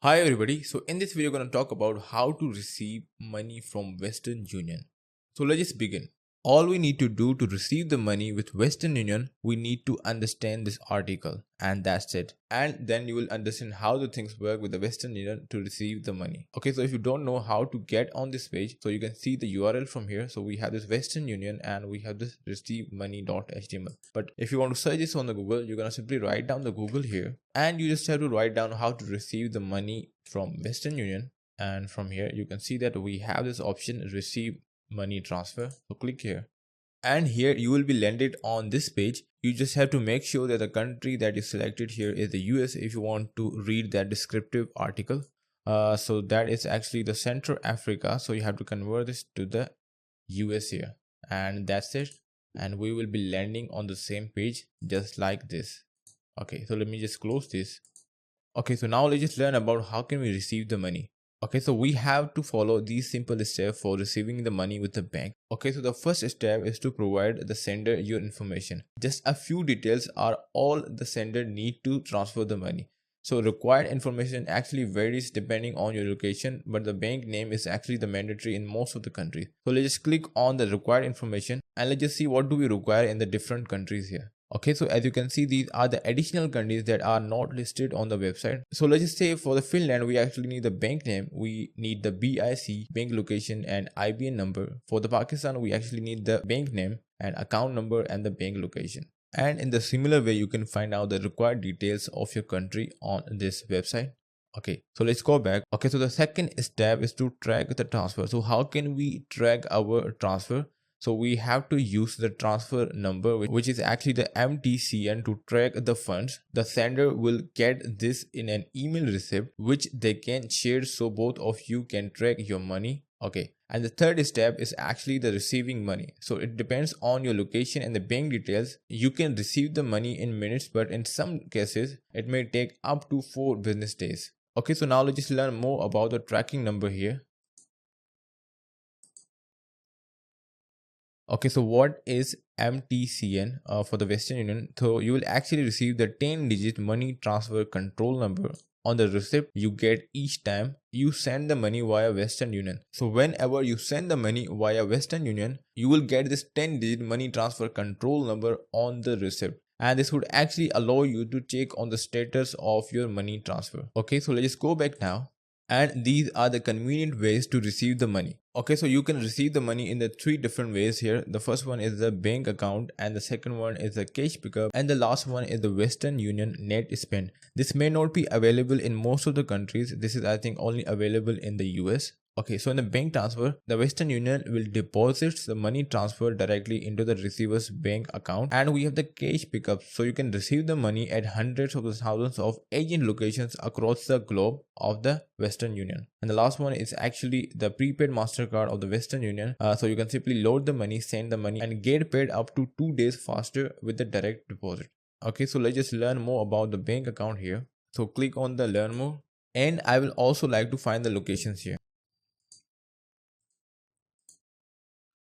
Hi everybody. So in this video, we're going to talk about how to receive money from Western Union. So let's just begin. All we need to do to receive the money with Western Union, we need to understand this article and that's it. And then you will understand how the things work with the Western Union to receive the money. Okay, so if you don't know how to get on this page, so you can see the URL from here. So we have this Western Union and we have this receivemoney.html. But if you want to search this on the Google, you're going to simply write down the Google here and you just have to write down how to receive the money from Western Union. And from here, you can see that we have this option receive money transfer. So click here and here you will be landed on this page. You just have to make sure that the country that is selected here is the US if you want to read that descriptive article. So that is actually the Central Africa, so you have to convert this to the US here, and that's it. And we will be landing on the same page just like this. Okay, so let me just close this. Okay, so now let's just learn about how can we receive the money. Okay, so we have to follow these simple steps for receiving the money with the bank. Okay, so the first step is to provide the sender your information. Just a few details are all the sender need to transfer the money. So required information actually varies depending on your location, but the bank name is actually the mandatory in most of the countries. So let's just click on the required information and let's just see what do we require in the different countries here. Okay, so as you can see, these are the additional countries that are not listed on the website. So let's just say for the Finland, we actually need the bank name, we need the BIC, bank location and IBAN number. For the Pakistan, we actually need the bank name and account number and the bank location. And in the similar way, you can find out the required details of your country on this website. Okay, so let's go back. Okay, so the second step is to track the transfer. So how can we track our transfer? So we have to use the transfer number, which is actually the MTCN, to track the funds. The sender will get this in an email receipt, which they can share so both of you can track your money. Okay, and the third step is actually the receiving money. So it depends on your location and the bank details. You can receive the money in minutes, but in some cases it may take up to 4 business days. Okay, so now let's just learn more about the tracking number here. Okay, so what is MTCN for the Western Union? So you will actually receive the 10-digit money transfer control number on the receipt you get each time you send the money via Western Union. So whenever you send the money via Western Union, you will get this 10-digit money transfer control number on the receipt. And this would actually allow you to check on the status of your money transfer. Okay, so let's just go back now. And these are the convenient ways to receive the money. Okay, so you can receive the money in the 3 different ways here. The first one is the bank account, and the second one is the cash pickup, and the last one is the Western Union net spend. This may not be available in most of the countries. This is, I think, only available in the US. Okay, so in the bank transfer, the Western Union will deposit the money transfer directly into the receiver's bank account, and we have the cash pickup, so you can receive the money at hundreds of thousands of agent locations across the globe of the Western Union. And the last one is actually the prepaid MasterCard of the Western Union. So you can simply load the money, send the money, and get paid up to 2 days faster with the direct deposit. Okay, so let's just learn more about the bank account here. So click on the learn more, and I will also like to find the locations here.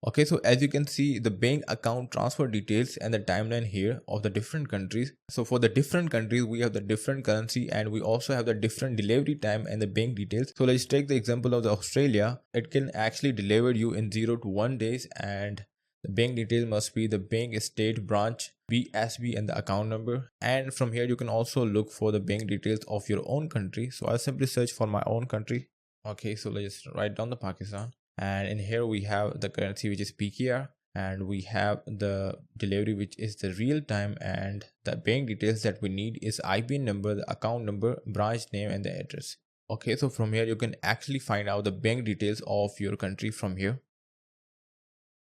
Okay, so as you can see the bank account transfer details and the timeline here of the different countries. So for the different countries, we have the different currency and we also have the different delivery time and the bank details. So let's take the example of the Australia. It can actually deliver you in 0 to 1 days, and the bank detail must be the bank state branch, BSB, and the account number. And from here you can also look for the bank details of your own country. So I'll simply search for my own country. Okay, so let's write down the Pakistan. And in here we have the currency, which is PKR, and we have the delivery, which is the real time, and the bank details that we need is IBAN number, the account number, branch name, and the address. Okay, so from here you can actually find out the bank details of your country from here.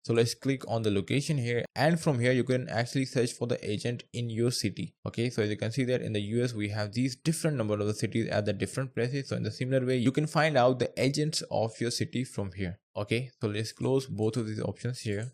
So let's click on the location here, and from here you can actually search for the agent in your city. Okay, so as you can see that in the US we have these different number of the cities at the different places. So in the similar way you can find out the agents of your city from here. Okay, so let's close both of these options here.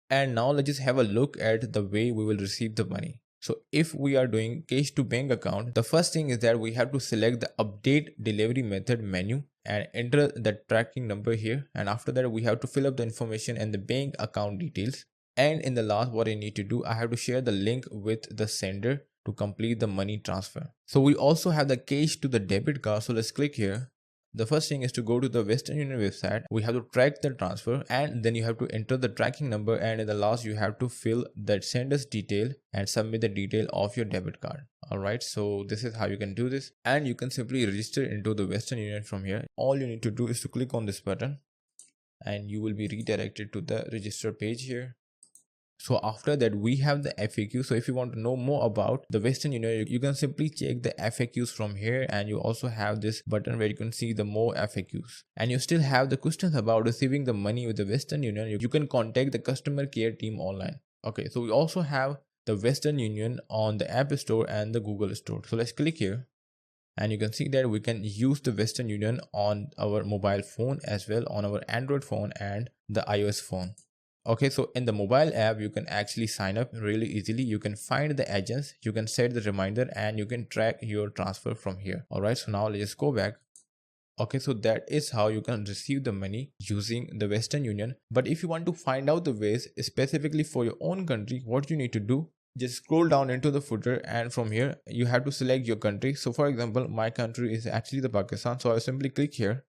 And now let's just have a look at the way we will receive the money. So if we are doing cash to bank account, the first thing is that we have to select the update delivery method menu and enter the tracking number here. And after that, we have to fill up the information and the bank account details. And in the last, what I need to do, I have to share the link with the sender to complete the money transfer. So we also have the cash to the debit card. So let's click here. The first thing is to go to the Western Union website. We have to track the transfer, and then you have to enter the tracking number, and in the last you have to fill that sender's detail and submit the detail of your debit card. Alright, so this is how you can do this, and you can simply register into the Western Union from here. All you need to do is to click on this button and you will be redirected to the register page here. So after that we have the FAQ. So if you want to know more about the Western Union, you can simply check the FAQs from here, and you also have this button where you can see the more FAQs, and you still have the questions about receiving the money with the Western Union. You can contact the customer care team online. Okay, so we also have the Western Union on the App Store and the Google Store. So let's click here, and you can see that we can use the Western Union on our mobile phone as well, on our Android phone and the iOS phone. Okay, so in the mobile app, you can actually sign up really easily. You can find the agents, you can set the reminder, and you can track your transfer from here. Alright, so now let's go back. Okay, so that is how you can receive the money using the Western Union. But if you want to find out the ways specifically for your own country, what you need to do, just scroll down into the footer, and from here you have to select your country. So for example, my country is actually the Pakistan, so I'll simply click here.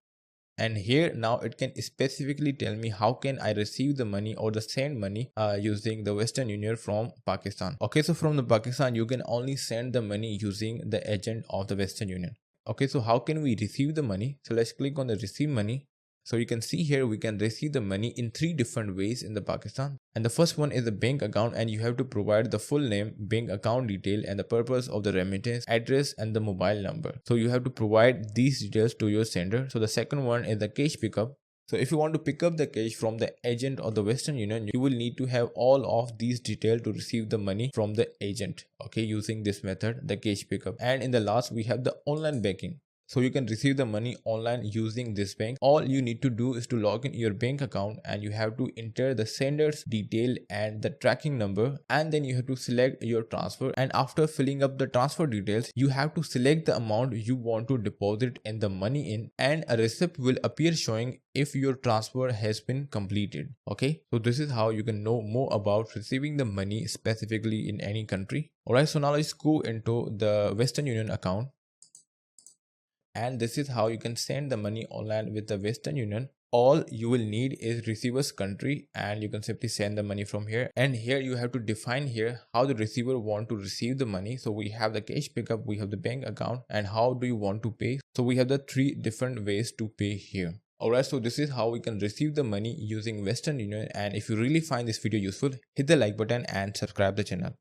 And here now it can specifically tell me how can I receive the money or the send money using the Western Union from Pakistan. Okay, so from the Pakistan you can only send the money using the agent of the Western Union. Okay, so how can we receive the money? So let's click on the receive money. So you can see here we can receive the money in 3 different ways in the Pakistan. And the first one is the bank account, and you have to provide the full name, bank account detail, and the purpose of the remittance, address, and the mobile number. So you have to provide these details to your sender. So the second one is the cash pickup. So if you want to pick up the cash from the agent of the Western Union, you will need to have all of these details to receive the money from the agent. Okay, using this method, the cash pickup. And in the last we have the online banking. So you can receive the money online using this bank. All you need to do is to log in your bank account, and you have to enter the sender's detail and the tracking number, and then you have to select your transfer. And after filling up the transfer details, you have to select the amount you want to deposit in the money in, and a receipt will appear showing if your transfer has been completed. Okay, so this is how you can know more about receiving the money specifically in any country. Alright, so now let's go into the Western Union account. And this is how you can send the money online with the Western Union. All you will need is receiver's country, and you can simply send the money from here. And here you have to define here how the receiver want to receive the money. So we have the cash pickup, we have the bank account, and how do you want to pay. So we have the 3 different ways to pay here. Alright, so this is how we can receive the money using Western Union. And if you really find this video useful, hit the like button and subscribe the channel.